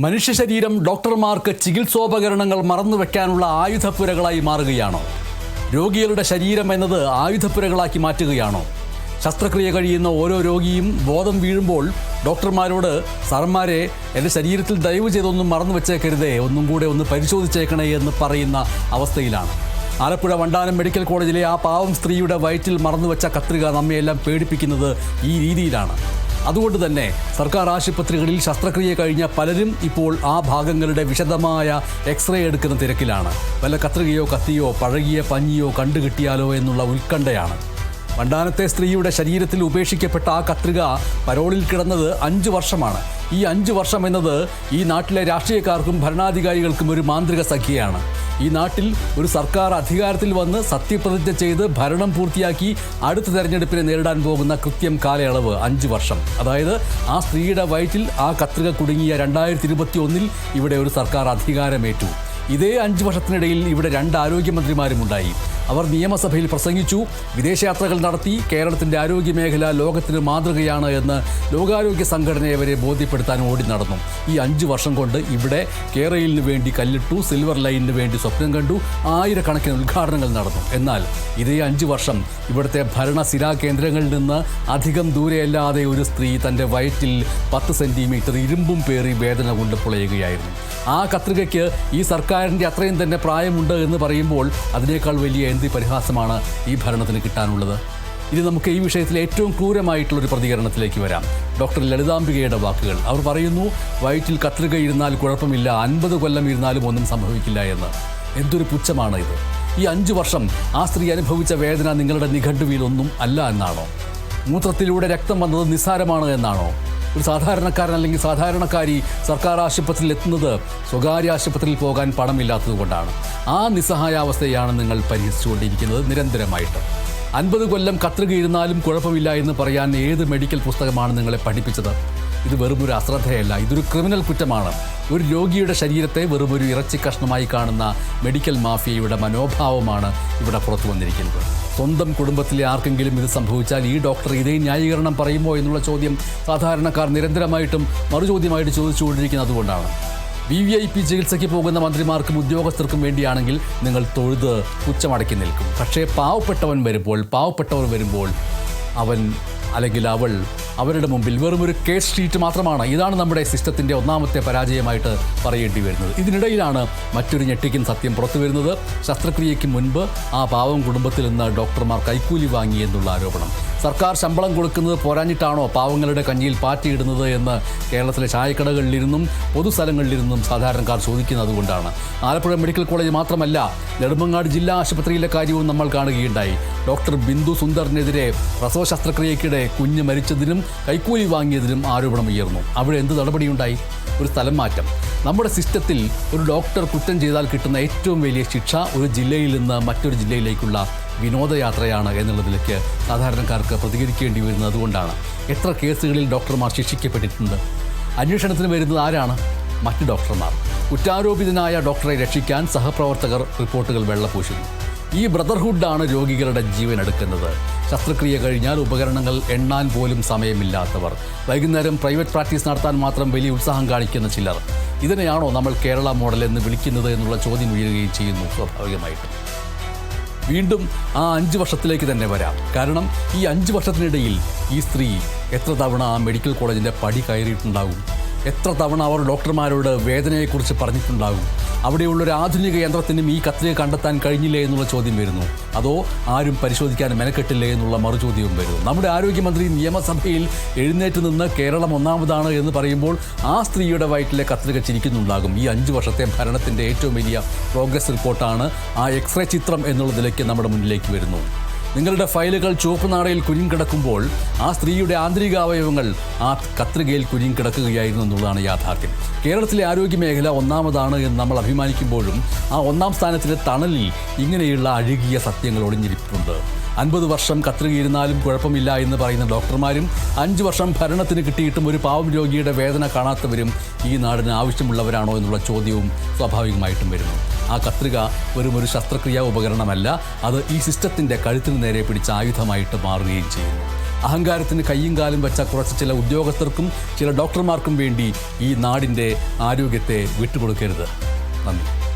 മനുഷ്യ ശരീരം ഡോക്ടർമാർക്ക് ചികിത്സോപകരണങ്ങൾ മറന്നുവെക്കാനുള്ള ആയുധപ്പുരകളായി മാറുകയാണോ? രോഗികളുടെ ശരീരം എന്നത് ആയുധപ്പുരകളാക്കി മാറ്റുകയാണോ? ശസ്ത്രക്രിയ കഴിയുന്ന ഓരോ രോഗിയും ബോധം വീഴുമ്പോൾ ഡോക്ടർമാരോട് സാറന്മാരെ എൻ്റെ ശരീരത്തിൽ ദയവ് ചെയ്തൊന്നും മറന്നു വെച്ചേക്കരുതേ, ഒന്നും കൂടെ ഒന്ന് പരിശോധിച്ചേക്കണേ എന്ന് പറയുന്ന അവസ്ഥയിലാണ്. ആലപ്പുഴ വണ്ടാനം മെഡിക്കൽ കോളേജിലെ ആ പാവം സ്ത്രീയുടെ വയറ്റിൽ മറന്നുവെച്ച കത്രിക നമ്മയെല്ലാം പേടിപ്പിക്കുന്നത് ഈ രീതിയിലാണ്. അതുകൊണ്ട് തന്നെ സർക്കാർ ആശുപത്രികളിൽ ശസ്ത്രക്രിയ കഴിഞ്ഞ പലരും ഇപ്പോൾ ആ ഭാഗങ്ങളുടെ വിശദമായ എക്സ്റേ എടുക്കുന്ന തിരക്കിലാണ്. വല്ല കത്രികയോ കത്തിയോ പഴകിയ പഞ്ഞിയോ കണ്ടുകിട്ടിയാലോ എന്നുള്ള ഉത്കണ്ഠയാണ്. വണ്ടാനത്തെ സ്ത്രീയുടെ ശരീരത്തിൽ ഉപേക്ഷിക്കപ്പെട്ട ആ കത്രിക പരോളിൽ കിടന്നത് 5 വർഷമാണ്. ഈ 5 വർഷം എന്നത് ഈ നാട്ടിലെ രാഷ്ട്രീയക്കാർക്കും ഭരണാധികാരികൾക്കും ഒരു മാന്ത്രിക സംഖ്യയാണ്. ഈ നാട്ടിൽ ഒരു സർക്കാർ അധികാരത്തിൽ വന്ന് സത്യപ്രതിജ്ഞ ചെയ്ത് ഭരണം പൂർത്തിയാക്കി അടുത്ത തെരഞ്ഞെടുപ്പിനെ നേരിടാൻ പോകുന്ന കൃത്യം കാലയളവ് 5 വർഷം. അതായത് ആ സ്ത്രീയുടെ വയറ്റിൽ ആ കത്രിക കുടുങ്ങിയ 2021 ഇവിടെ ഒരു സർക്കാർ അധികാരമേറ്റു. ഇതേ 5 വർഷത്തിനിടയിൽ ഇവിടെ 2 ആരോഗ്യമന്ത്രിമാരുമുണ്ടായി. അവർ നിയമസഭയിൽ പ്രസംഗിച്ചു, വിദേശയാത്രകൾ നടത്തി, കേരളത്തിൻ്റെ ആരോഗ്യ മേഖല ലോകത്തിന് മാതൃകയാണ് എന്ന് ലോകാരോഗ്യ സംഘടനയെ വരെ ബോധ്യപ്പെടുത്താൻ ഓടി നടന്നു. ഈ 5 വർഷം കൊണ്ട് ഇവിടെ കേരളിന് വേണ്ടി കല്ലിട്ടു, സിൽവർ ലൈനിന് വേണ്ടി സ്വപ്നം കണ്ടു, ആയിരക്കണക്കിന് ഉദ്ഘാടനങ്ങൾ നടന്നു. എന്നാൽ ഇതേ 5 വർഷം ഇവിടുത്തെ ഭരണസിരാ കേന്ദ്രങ്ങളിൽ നിന്ന് അധികം ദൂരെയല്ലാതെ ഒരു സ്ത്രീ തൻ്റെ വയറ്റിൽ 10 സെൻറ്റിമീറ്റർ ഇരുമ്പും പേറി വേദന കൊണ്ട് പുളയുകയായിരുന്നു. ആ കത്രികയ്ക്ക് ഈ സർക്കാരിൻ്റെ അത്രയും തന്നെ പ്രായമുണ്ട് എന്ന് പറയുമ്പോൾ അതിനേക്കാൾ വലിയ എന്ത് പരിഹാസമാണ് ഈ ഭരണത്തിന് കിട്ടാനുള്ളത്? ഇനി നമുക്ക് ഈ വിഷയത്തിൽ ഏറ്റവും ക്രൂരമായിട്ടുള്ളൊരു പ്രതികരണത്തിലേക്ക് വരാം. ഡോക്ടർ ലളിതാംബികയുടെ വാക്കുകൾ. അവർ പറയുന്നു, വയറ്റിൽ കത്രിക ഇരുന്നാൽ കുഴപ്പമില്ല, 50 കൊല്ലം ഇരുന്നാലും ഒന്നും സംഭവിക്കില്ല എന്ന്. എന്തൊരു പുച്ഛമാണ് ഇത്! ഈ 5 വർഷം ആ സ്ത്രീ അനുഭവിച്ച വേദന നിങ്ങളുടെ നിഘണ്ടുവിലൊന്നും അല്ല എന്നാണോ? മൂത്രത്തിലൂടെ രക്തം വന്നത് നിസ്സാരമാണ് എന്നാണോ? ഒരു സാധാരണക്കാരൻ അല്ലെങ്കിൽ സാധാരണക്കാരി സർക്കാർ ആശുപത്രിയിൽ എത്തുന്നത് സ്വകാര്യ ആശുപത്രിയിൽ പോകാൻ പണമില്ലാത്തത് കൊണ്ടാണ്. ആ നിസ്സഹായാവസ്ഥയാണ് നിങ്ങൾ പരിഹസിച്ചുകൊണ്ടിരിക്കുന്നത് നിരന്തരമായിട്ട്. 50 കൊല്ലം കത്രിക ഇരുന്നാലും കുഴപ്പമില്ല എന്ന് പറയാൻ ഏത് മെഡിക്കൽ പുസ്തകമാണ് നിങ്ങളെ പഠിപ്പിച്ചത്? ഇത് വെറുമൊരു അശ്രദ്ധയല്ല, ഇതൊരു ക്രിമിനൽ കുറ്റമാണ്. ഒരു രോഗിയുടെ ശരീരത്തെ വെറുമൊരു ഇറച്ചി കഷ്ണമായി കാണുന്ന മെഡിക്കൽ മാഫിയയുടെ മനോഭാവമാണ് ഇവിടെ പുറത്തു വന്നിരിക്കുന്നത്. സ്വന്തം കുടുംബത്തിലെ ആർക്കെങ്കിലും ഇത് സംഭവിച്ചാൽ ഈ ഡോക്ടർ ഇതേ ന്യായീകരണം പറയുമോ എന്നുള്ള ചോദ്യം സാധാരണക്കാർ നിരന്തരമായിട്ടും മറുചോദ്യമായിട്ട് ചോദിച്ചുകൊണ്ടിരിക്കുന്നത് അതുകൊണ്ടാണ്. VIP ചികിത്സയ്ക്ക് പോകുന്ന മന്ത്രിമാർക്കും ഉദ്യോഗസ്ഥർക്കും വേണ്ടിയാണെങ്കിൽ നിങ്ങൾ തൊഴുത് പുച്ഛമടക്കി നിൽക്കും. പക്ഷേ പാവപ്പെട്ടവർ വരുമ്പോൾ അവൻ അല്ലെങ്കിൽ അവൾ അവരുടെ മുമ്പിൽ വെറുമൊരു കേസ് ഷീറ്റ് മാത്രമാണ്. ഇതാണ് നമ്മുടെ സിസ്റ്റത്തിൻ്റെ ഒന്നാമത്തെ പരാജയമായിട്ട് പറയേണ്ടി വരുന്നത്. ഇതിനിടയിലാണ് മറ്റൊരു ഞെട്ടിക്കുന്ന സത്യം പുറത്തു വരുന്നത്. ശസ്ത്രക്രിയയ്ക്ക് മുൻപ് ആ പാവം കുടുംബത്തിൽ നിന്ന് ഡോക്ടർമാർ കൈക്കൂലി വാങ്ങി എന്നുള്ള ആരോപണം. സർക്കാർ ശമ്പളം കൊടുക്കുന്നത് പോരാഞ്ഞിട്ടാണോ പാവങ്ങളുടെ കഞ്ഞിയിൽ പാറ്റിയിടുന്നത് എന്ന് കേരളത്തിലെ ചായക്കടകളിലിരുന്നും പൊതുസ്ഥലങ്ങളിലിരുന്നും സാധാരണക്കാർ ചോദിക്കുന്നത് കൊണ്ടാണ്. ആലപ്പുഴ മെഡിക്കൽ കോളേജ് മാത്രമല്ല, നെടുമങ്ങാട് ജില്ലാ ആശുപത്രിയിലെ കാര്യവും നമ്മൾ കാണുകയുണ്ടായി. ഡോക്ടർ ബിന്ദു സുന്ദറിനെതിരെ പ്രസവ ശസ്ത്രക്രിയയ്ക്കിടെ കുഞ്ഞ് മരിച്ചതിനും കൈക്കൂലി വാങ്ങിയതിനും ആരോപണം ഉയർന്നു. അവിടെ എന്ത് നടപടിയുണ്ടായി? ഒരു സ്ഥലം മാറ്റം. നമ്മുടെ സിസ്റ്റത്തിൽ ഒരു ഡോക്ടർ കുറ്റം ചെയ്താൽ കിട്ടുന്ന ഏറ്റവും വലിയ ശിക്ഷ ഒരു ജില്ലയിൽ നിന്ന് മറ്റൊരു ജില്ലയിലേക്കുള്ള വിനോദയാത്രയാണ് എന്നുള്ളതിലേക്ക് സാധാരണക്കാർക്ക് പ്രതികരിക്കേണ്ടി വരുന്നത് അതുകൊണ്ടാണ്. എത്ര കേസുകളിൽ ഡോക്ടർമാർ ശിക്ഷിക്കപ്പെട്ടിട്ടുണ്ട്? അന്വേഷണത്തിന് വരുന്നത് ആരാണ്? മറ്റ് ഡോക്ടർമാർ. കുറ്റാരോപിതനായ ഡോക്ടറെ രക്ഷിക്കാൻ സഹപ്രവർത്തകർ റിപ്പോർട്ടുകൾ വെള്ളപൂശുന്നു. ഈ ബ്രദർഹുഡാണ് രോഗികളുടെ ജീവൻ എടുക്കുന്നത്. ശസ്ത്രക്രിയ കഴിഞ്ഞാൽ ഉപകരണങ്ങൾ എണ്ണാൻ പോലും സമയമില്ലാത്തവർ, വൈകുന്നേരം പ്രൈവറ്റ് പ്രാക്ടീസ് നടത്താൻ മാത്രം വലിയ ഉത്സാഹം കാണിക്കുന്ന ചിലർ. ഇതിനെയാണോ നമ്മൾ കേരള മോഡൽ എന്ന് വിളിക്കുന്നത് എന്നുള്ള ചോദ്യം ഉയരുകയും ചെയ്യുന്നു സ്വാഭാവികമായിട്ടും. വീണ്ടും ആ 5 വർഷത്തിലേക്ക് തന്നെ വരാം. കാരണം ഈ 5 വർഷത്തിനിടയിൽ ഈ സ്ത്രീ എത്ര തവണ ആ മെഡിക്കൽ കോളേജിൻ്റെ പടി കയറിയിട്ടുണ്ടാകും? എത്ര തവണ അവർ ഡോക്ടർമാരോട് വേദനയെക്കുറിച്ച് പറഞ്ഞിട്ടുണ്ടാകും? അവിടെയുള്ളൊരു ആധുനിക യന്ത്രത്തിനും ഈ കത്രിക കണ്ടെത്താൻ കഴിഞ്ഞില്ലേ എന്നുള്ള ചോദ്യം വരുന്നു. അതോ ആരും പരിശോധിക്കാൻ മെനക്കെട്ടില്ലേ എന്നുള്ള മറുചോദ്യവും വരുന്നു. നമ്മുടെ ആരോഗ്യമന്ത്രി നിയമസഭയിൽ എഴുന്നേറ്റ് നിന്ന് കേരളം ഒന്നാമതാണ് എന്ന് പറയുമ്പോൾ ആ സ്ത്രീയുടെ വയറ്റിലെ കത്രിക ചിരിക്കുന്നുണ്ടാകും. ഈ 5 വർഷത്തെ ഭരണത്തിൻ്റെ ഏറ്റവും വലിയ പ്രോഗ്രസ് റിപ്പോർട്ടാണ് ആ എക്സ്റേ ചിത്രം എന്നുള്ളതിലേക്ക് നമ്മുടെ മുന്നിലേക്ക് വരുന്നു. നിങ്ങളുടെ ഫയലുകൾ ചുവപ്പ് നാടയിൽ കുരുങ്ങിക്കിടക്കുമ്പോൾ ആ സ്ത്രീയുടെ ആന്തരികാവയവങ്ങൾ ആ കത്രികയിൽ കുരുങ്ങിക്കിടക്കുകയായിരുന്നു എന്നുള്ളതാണ് യാഥാർത്ഥ്യം. കേരളത്തിലെ ആരോഗ്യ മേഖല ഒന്നാമതാണ് എന്ന് നമ്മൾ അഭിമാനിക്കുമ്പോഴും ആ 1-ാം സ്ഥാനത്തിൻ്റെ തണലിൽ ഇങ്ങനെയുള്ള അഴുകിയ സത്യങ്ങൾ ഒളിഞ്ഞിരിപ്പുണ്ട്. 50 വർഷം കത്രികയിരുന്നാലും കുഴപ്പമില്ല എന്ന് പറയുന്ന ഡോക്ടർമാരും 5 വർഷം ഭരണത്തിന് കിട്ടിയിട്ടും ഒരു പാവം രോഗിയുടെ വേദന കാണാത്തവരും ഈ നാടിന് ആവശ്യമുള്ളവരാണോ എന്നുള്ള ചോദ്യവും സ്വാഭാവികമായിട്ടും വരുന്നു. ആ കത്രിക വെറുമൊരു ശസ്ത്രക്രിയാ ഉപകരണമല്ല, അത് ഈ സിസ്റ്റത്തിൻ്റെ കഴുത്തിന് നേരെ പിടിച്ച ആയുധമായിട്ട് മാറുകയും ചെയ്യുന്നു. അഹങ്കാരത്തിന് കയ്യും കാലും വെച്ച കുറച്ച് ചില ഉദ്യോഗസ്ഥർക്കും ചില ഡോക്ടർമാർക്കും വേണ്ടി ഈ നാടിൻ്റെ ആരോഗ്യത്തെ വിട്ടുകൊടുക്കരുത്. നന്ദി.